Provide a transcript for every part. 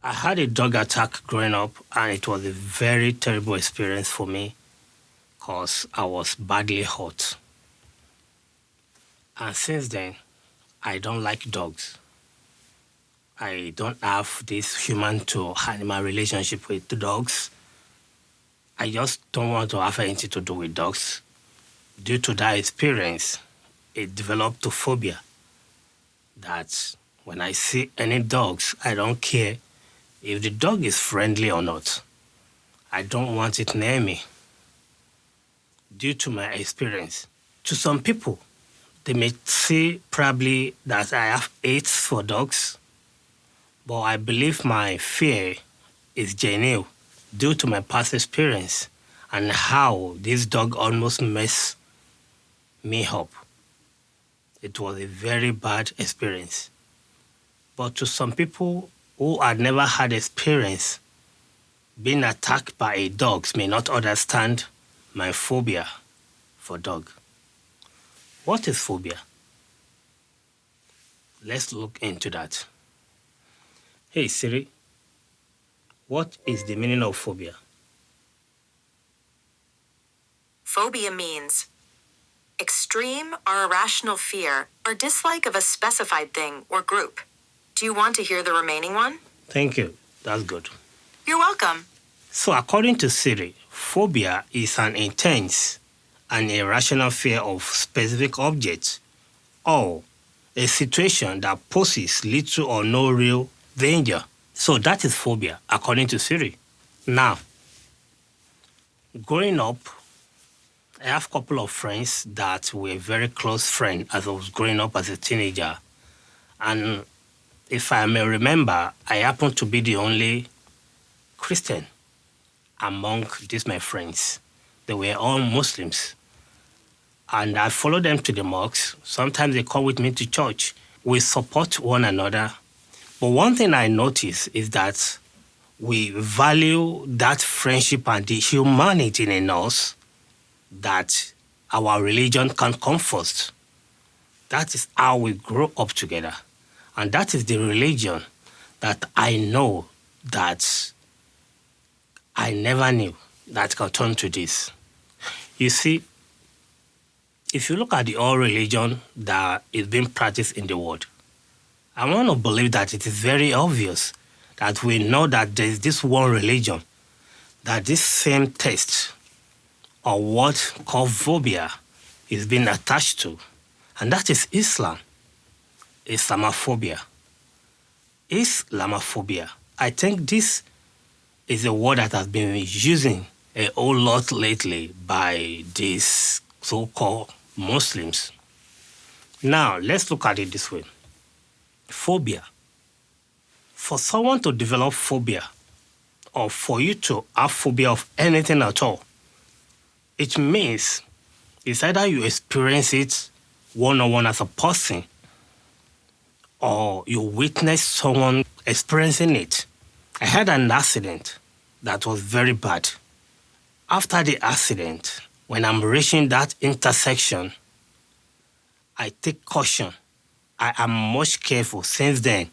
I had a dog attack growing up, and it was a very terrible experience for me because I was badly hurt. And since then, I don't like dogs. I don't have this human to animal relationship with the dogs. I just don't want to have anything to do with dogs. Due to that experience, it developed a phobia that when I see any dogs, I don't care if the dog is friendly or not. I don't want it near me due to my experience. To some people, they may say probably that I have hate for dogs, but I believe my fear is genuine due to my past experience and how this dog almost messed me up. It was a very bad experience. But to some people who had never had experience being attacked by a dog may not understand my phobia for dog. What is phobia? Let's look into that. Hey Siri, what is the meaning of phobia? Phobia means extreme or irrational fear or dislike of a specified thing or group. Do you want to hear the remaining one? Thank you. That's good. You're welcome. So according to Siri, phobia is an intense and irrational fear of specific objects or a situation that poses little or no real danger. So that is phobia, according to Siri. Now, growing up, I have a couple of friends that were very close friends as I was growing up as a teenager. And if I may remember, I happened to be the only Christian among these my friends. They were all Muslims. And I followed them to the mosque. Sometimes they come with me to church. We support one another. But one thing I notice is that we value that friendship and the humanity in us that our religion can come first. That is how we grow up together. And that is the religion that I know that I never knew that can turn to this. You see, if you look at the all religion that is being practiced in the world, I want to believe that it is very obvious that we know that there is this one religion, that this same text or what called phobia is being attached to, and that is Islam. Islamophobia. Islamophobia. I think this is a word that has been using a whole lot lately by these so-called Muslims. Now, let's look at it this way. Phobia. For someone to develop phobia, or for you to have phobia of anything at all, it means it's either you experience it one-on-one as a person, or you witness someone experiencing it. I had an accident that was very bad. After the accident, when I'm reaching that intersection, I take caution. I am much careful since then.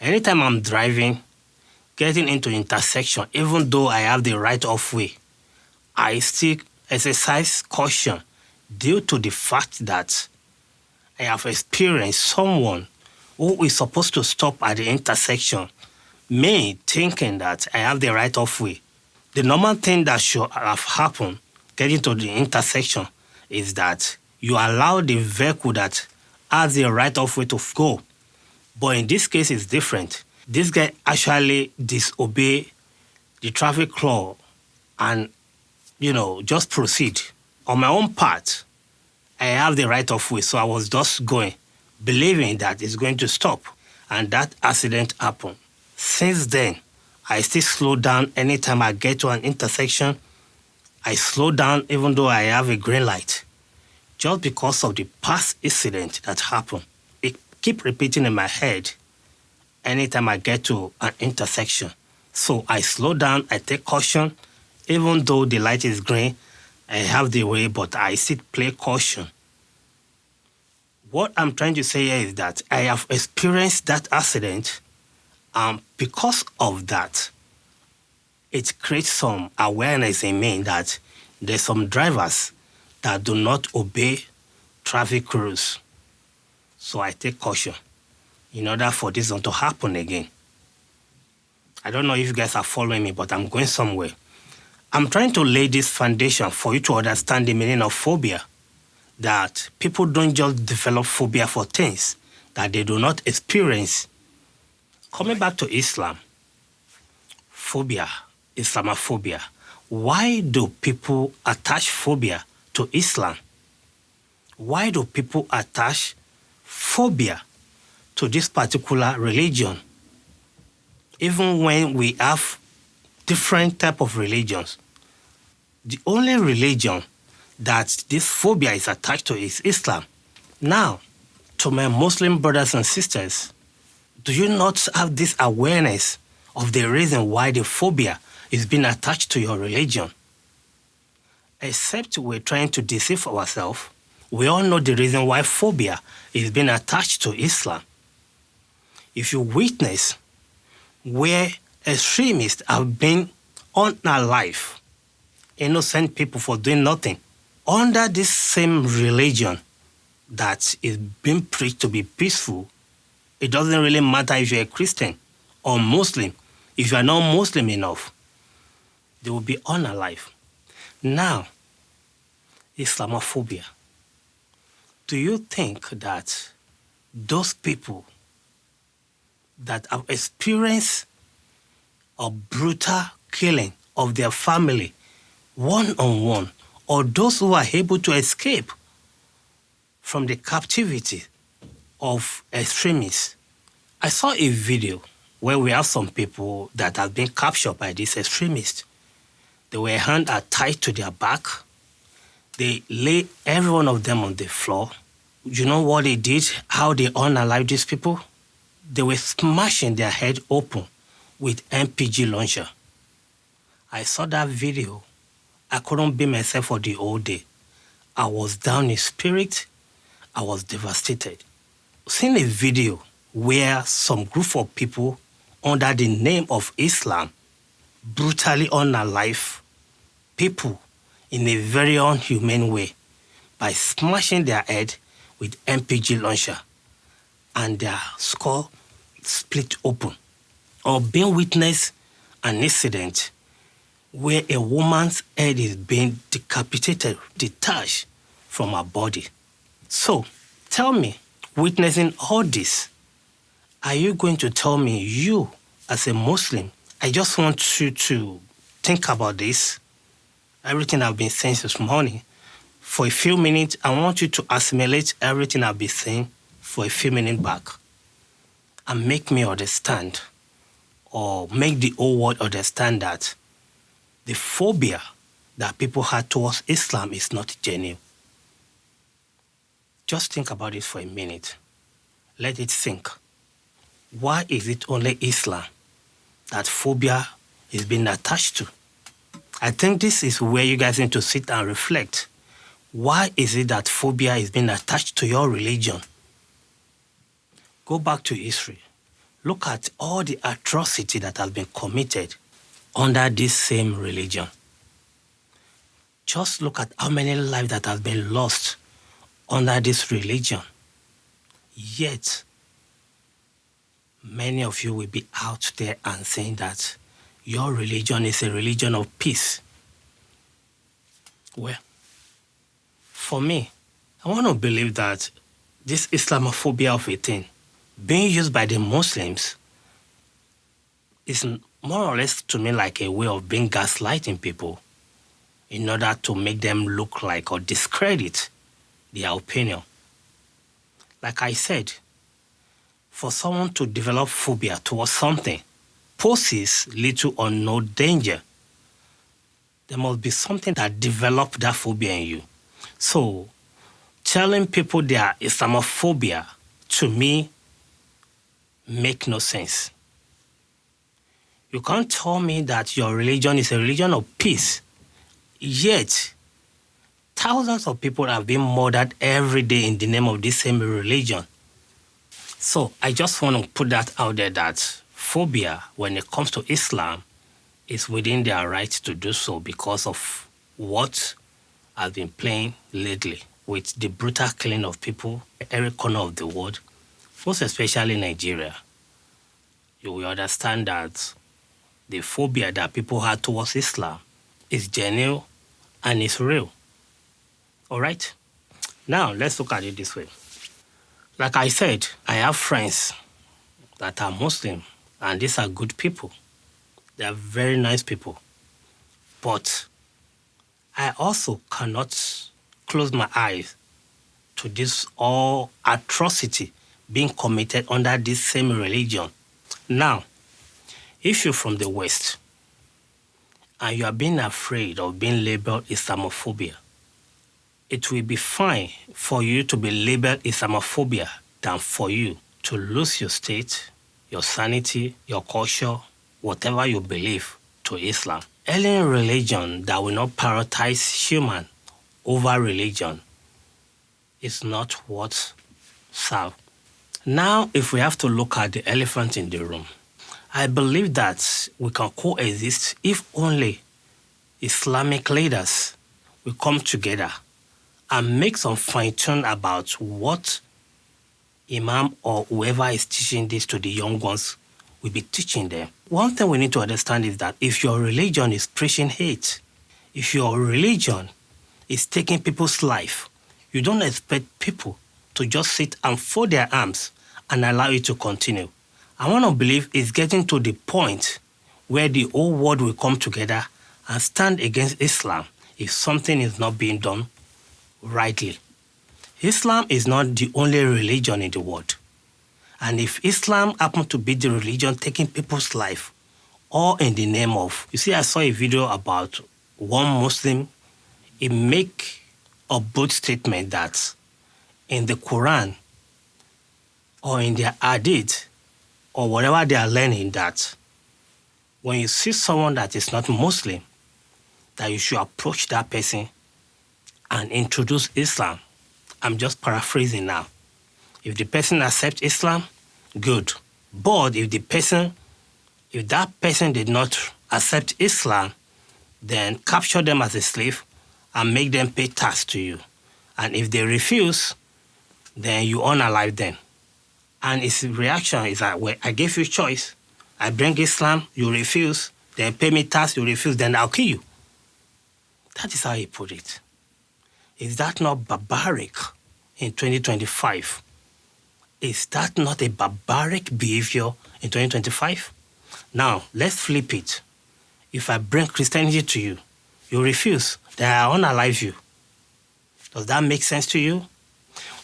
Anytime I'm driving, getting into intersection, even though I have the right of way, I still exercise caution due to the fact that I have experienced someone who is supposed to stop at the intersection, me thinking that I have the right of way. The normal thing that should have happened getting to the intersection is that you allow the vehicle that has the right of way to go. But in this case, it's different. This guy actually disobeyed the traffic law and, just proceed. On my own part, I have the right of way, so I was just going, believing that it's going to stop. And that accident happened. Since then, I still slow down anytime I get to an intersection. I slow down even though I have a green light. Just because of the past incident that happened. It keeps repeating in my head anytime I get to an intersection. So I slow down, I take caution. Even though the light is green, I have the way, but I still play caution. What I'm trying to say here is that I have experienced that accident, Because of that, it creates some awareness in me that there's some drivers that do not obey traffic rules. So I take caution in order for this not to happen again. I don't know if you guys are following me, but I'm going somewhere. I'm trying to lay this foundation for you to understand the meaning of phobia, that people don't just develop phobia for things that they do not experience. Coming back to Islam, phobia, Islamophobia. Why do people attach phobia to Islam? Why do people attach phobia to this particular religion? Even when we have different type of religions, the only religion that this phobia is attached to is Islam. Now, to my Muslim brothers and sisters, do you not have this awareness of the reason why the phobia is being attached to your religion? Except we're trying to deceive ourselves, we all know the reason why phobia is being attached to Islam. If you witness where extremists have been unalive, innocent people for doing nothing, under this same religion that is being preached to be peaceful, it doesn't really matter if you're a Christian or Muslim. If you are not Muslim enough, they will be unalive. Now, Islamophobia. Do you think that those people that have experienced a brutal killing of their family one-on-one, or those who are able to escape from the captivity of extremists? I saw a video where we have some people that have been captured by these extremists. Their hands are tied to their back. They lay every one of them on the floor. You know what they did? How they unalived these people? They were smashing their head open with MPG launcher. I saw that video. I couldn't be myself for the whole day. I was down in spirit. I was devastated. Seeing a video where some group of people under the name of Islam brutally unalive people in a very unhumane way by smashing their head with MPG launcher and their skull split open. Or being witness an incident where a woman's head is being decapitated, detached from her body. So, tell me, witnessing all this, are you going to tell me, you as a Muslim, I just want you to think about this, everything I've been saying this morning, for a few minutes, I want you to assimilate everything I've been saying for a few minutes back and make me understand, or make the whole world understand that the phobia that people had towards Islam is not genuine. Just think about it for a minute. Let it sink. Why is it only Islam that phobia is being attached to? I think this is where you guys need to sit and reflect. Why is it that phobia is being attached to your religion? Go back to history. Look at all the atrocity that has been committed under this same religion. Just look at how many lives that have been lost under this religion. Yet, many of you will be out there and saying that your religion is a religion of peace. Well, for me, I want to believe that this Islamophobia of a thing being used by the Muslims is more or less to me like a way of being gaslighting people in order to make them look like or discredit their opinion. Like I said, for someone to develop phobia towards something poses little or no danger. There must be something that developed that phobia in you. So, telling people they are Islamophobia, to me, make no sense. You can't tell me that your religion is a religion of peace, yet thousands of people are being murdered every day in the name of this same religion. So I just want to put that out there that Islamophobia, when it comes to Islam, is within their right to do so because of what has been playing lately with the brutal killing of people in every corner of the world, most especially Nigeria. You will understand that the phobia that people have towards Islam is genuine and is real. All right? Now, let's look at it this way. Like I said, I have friends that are Muslim, and these are good people. They are very nice people. But I also cannot close my eyes to this all atrocity being committed under this same religion. Now, if you're from the West and you are being afraid of being labeled Islamophobia, it will be fine for you to be labeled Islamophobia than for you to lose your state, your sanity, your culture, whatever you believe, to Islam. Any religion that will not prioritize human over religion is not what serve. Now, if we have to look at the elephant in the room, I believe that we can coexist if only Islamic leaders will come together and make some fine-tune about what Imam or whoever is teaching this to the young ones will be teaching them. One thing we need to understand is that if your religion is preaching hate, if your religion is taking people's life, you don't expect people to just sit and fold their arms and allow it to continue. I want to believe it's getting to the point where the whole world will come together and stand against Islam if something is not being done rightly. Islam is not the only religion in the world. And if Islam happens to be the religion taking people's life, all in the name of... You see, I saw a video about one Muslim. He make a bold statement that in the Quran or in their Hadith or whatever they are learning, that when you see someone that is not Muslim, that you should approach that person and introduce Islam. I'm just paraphrasing now. If the person accepts Islam, good. But if that person did not accept Islam, then capture them as a slave and make them pay tax to you. And if they refuse, then you unalive them. And his reaction is that, well, I gave you choice. I bring Islam, you refuse, then pay me tax, you refuse, then I'll kill you. That is how he put it. Is that not barbaric in 2025? Is that not a barbaric behavior in 2025? Now, let's flip it. If I bring Christianity to you, you refuse, then I unalive you. Does that make sense to you?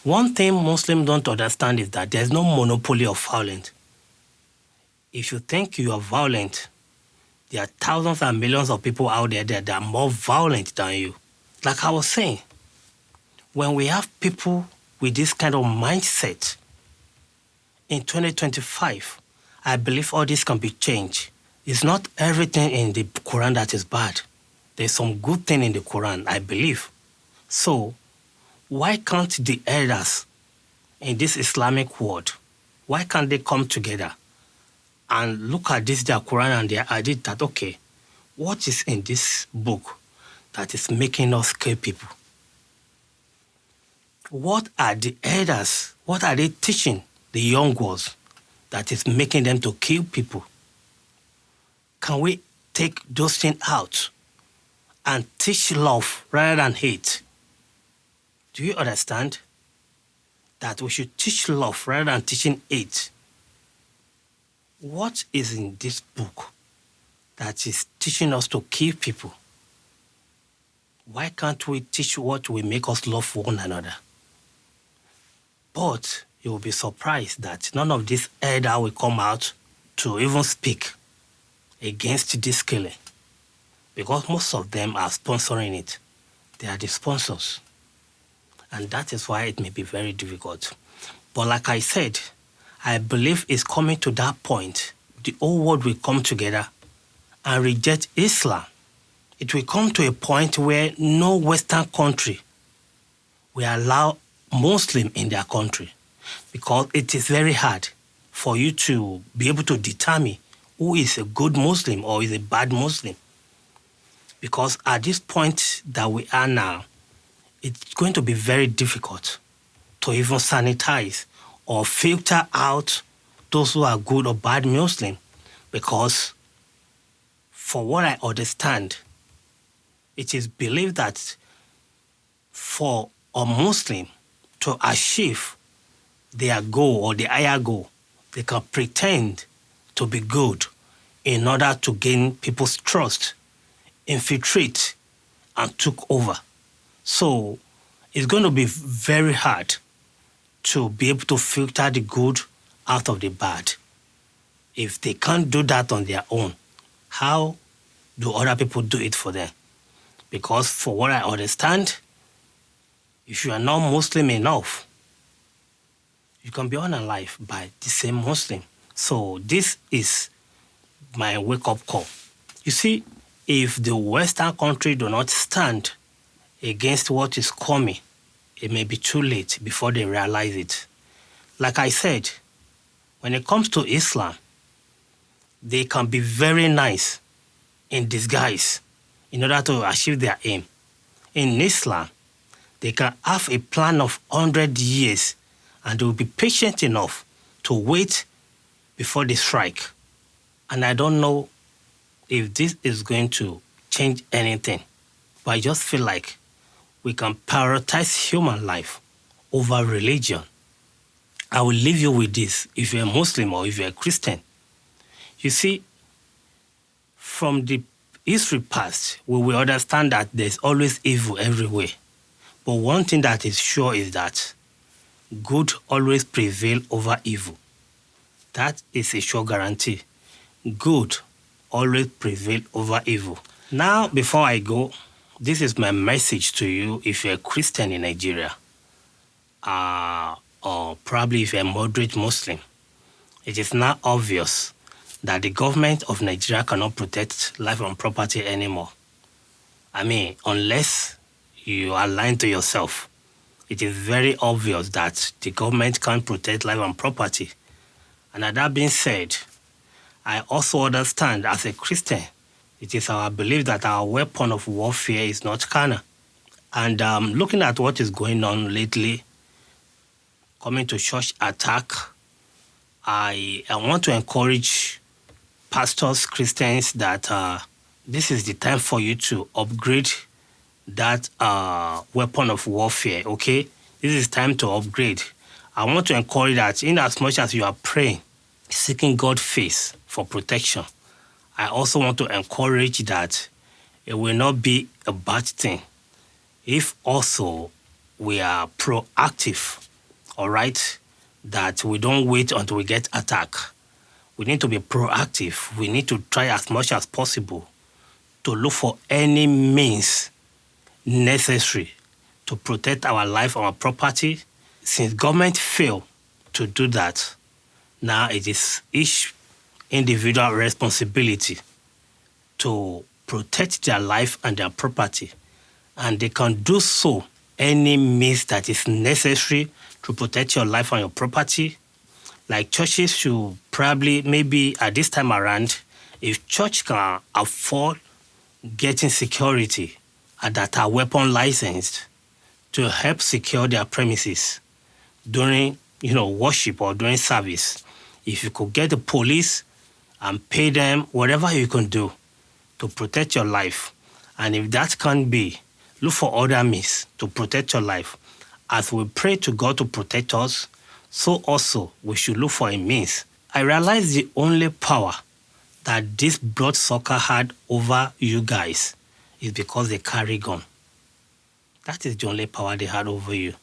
One thing Muslims don't understand is that there's no monopoly of violence. If you think you are violent, there are thousands and millions of people out there that are more violent than you. Like I was saying, when we have people with this kind of mindset, in 2025, I believe all this can be changed. It's not everything in the Quran that is bad. There's some good thing in the Quran, I believe. So, why can't the elders in this Islamic world, why can't they come together and look at this, their Quran and their Hadith, that, okay, what is in this book that is making us kill people? What are the elders, what are they teaching the young ones that is making them to kill people? Can we take those things out and teach love rather than hate? Do you understand that we should teach love rather than teaching hate? What is in this book that is teaching us to kill people? Why can't we teach what will make us love one another? But you will be surprised that none of these elders will come out to even speak against this killing, because most of them are sponsoring it. They are the sponsors. And that is why it may be very difficult. But like I said, I believe it's coming to that point. The whole world will come together and reject Islam. It will come to a point where no Western country will allow Muslim in their country, because it is very hard for you to be able to determine who is a good Muslim or is a bad Muslim. Because at this point that we are now, it's going to be very difficult to even sanitize or filter out those who are good or bad Muslim. Because for what I understand, it is believed that for a Muslim to achieve their goal or the higher goal, they can pretend to be good in order to gain people's trust, infiltrate, and took over. So it's going to be very hard to be able to filter the good out of the bad. If they can't do that on their own, how do other people do it for them? Because for what I understand, if you are not Muslim enough, you can be unalived by the same Muslim. So this is my wake-up call. You see, if the Western country do not stand against what is coming, it may be too late before they realize it. Like I said, when it comes to Islam, they can be very nice in disguise in order to achieve their aim. In Islam, they can have a plan of 100 years and they will be patient enough to wait before they strike. And I don't know if this is going to change anything, but I just feel like we can prioritize human life over religion. I will leave you with this. If you're a Muslim or if you're a Christian, you see, from the history past, we will understand that there's always evil everywhere. But one thing that is sure is that good always prevails over evil. That is a sure guarantee. Good always prevails over evil. Now, before I go, this is my message to you if you're a Christian in Nigeria, or probably if you're a moderate Muslim. It is now obvious that the government of Nigeria cannot protect life and property anymore. I mean, unless you are lying to yourself, it is very obvious that the government can't protect life and property. And that being said, I also understand as a Christian, it is our belief that our weapon of warfare is not carnal. And looking at what is going on lately, coming to church attack, I want to encourage pastors, Christians, that this is the time for you to upgrade that weapon of warfare, okay? This is time to upgrade. I want to encourage that in as much as you are praying, seeking God's face for protection, I also want to encourage that it will not be a bad thing if also we are proactive, all right? That we don't wait until we get attacked. We need to be proactive. We need to try as much as possible to look for any means necessary to protect our life, our property. Since government failed to do that, now it is each individual responsibility to protect their life and their property. And they can do so any means that is necessary to protect your life and your property. Like churches should probably, maybe at this time around, if church can afford getting security that are weapon licensed to help secure their premises during, worship or during service. If you could get the police and pay them whatever you can do to protect your life. And if that can't be, look for other means to protect your life. As we pray to God to protect us, so also we should look for a means. I realize the only power that this bloodsucker had over you guys is because they carry gun. That is the only power they had over you.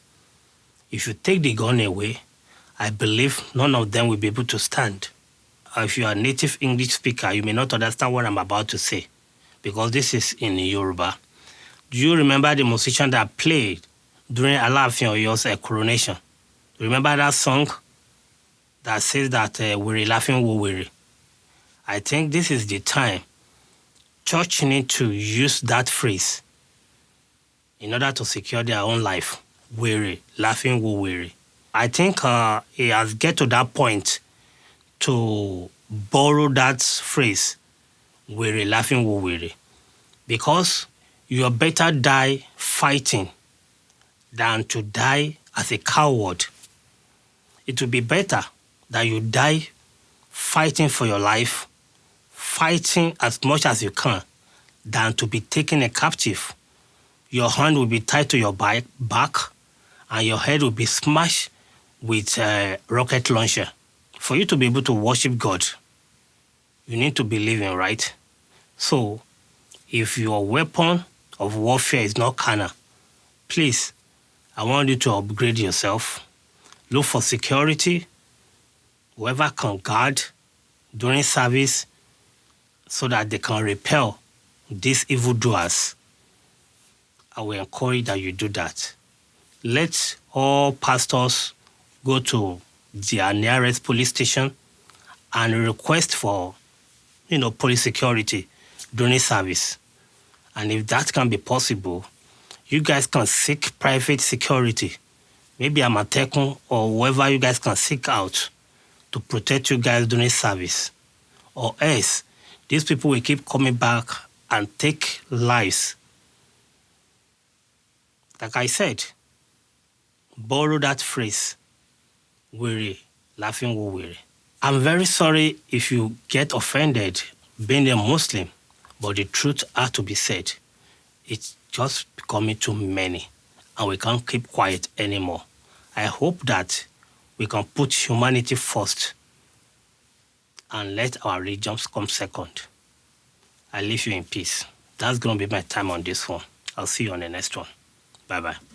If you take the gun away, I believe none of them will be able to stand. If you are a native English speaker, you may not understand what I'm about to say because this is in Yoruba. Do you remember the musician that played during Alaafin Oyo's coronation? Remember that song that says that we're laughing, we're. I think this is the time church need to use that phrase in order to secure their own life. Weary, laughing, weary. I think it has get to that point to borrow that phrase, "Were laughing wo were," because you are better die fighting than to die as a coward. It would be better that you die fighting for your life, fighting as much as you can, than to be taken a captive. Your hand will be tied to your back, and your head will be smashed with a rocket launcher. For you to be able to worship God, you need to believe in, right? So, if your weapon of warfare is not carnal, please, I want you to upgrade yourself. Look for security, whoever can guard during service, so that they can repel these evildoers. I will encourage that you do that. Let all pastors go to their nearest police station and request for, police security during service. And if that can be possible, you guys can seek private security. Maybe Amatekun or whoever you guys can seek out to protect you guys during service. Or else, these people will keep coming back and take lives. Like I said, borrow that phrase, "Were laughing wo were." I'm very sorry if you get offended being a Muslim, but the truth has to be said. It's just becoming too many, and we can't keep quiet anymore. I hope that we can put humanity first and let our religions come second. I leave you in peace. That's going to be my time on this one. I'll see you on the next one. Bye-bye.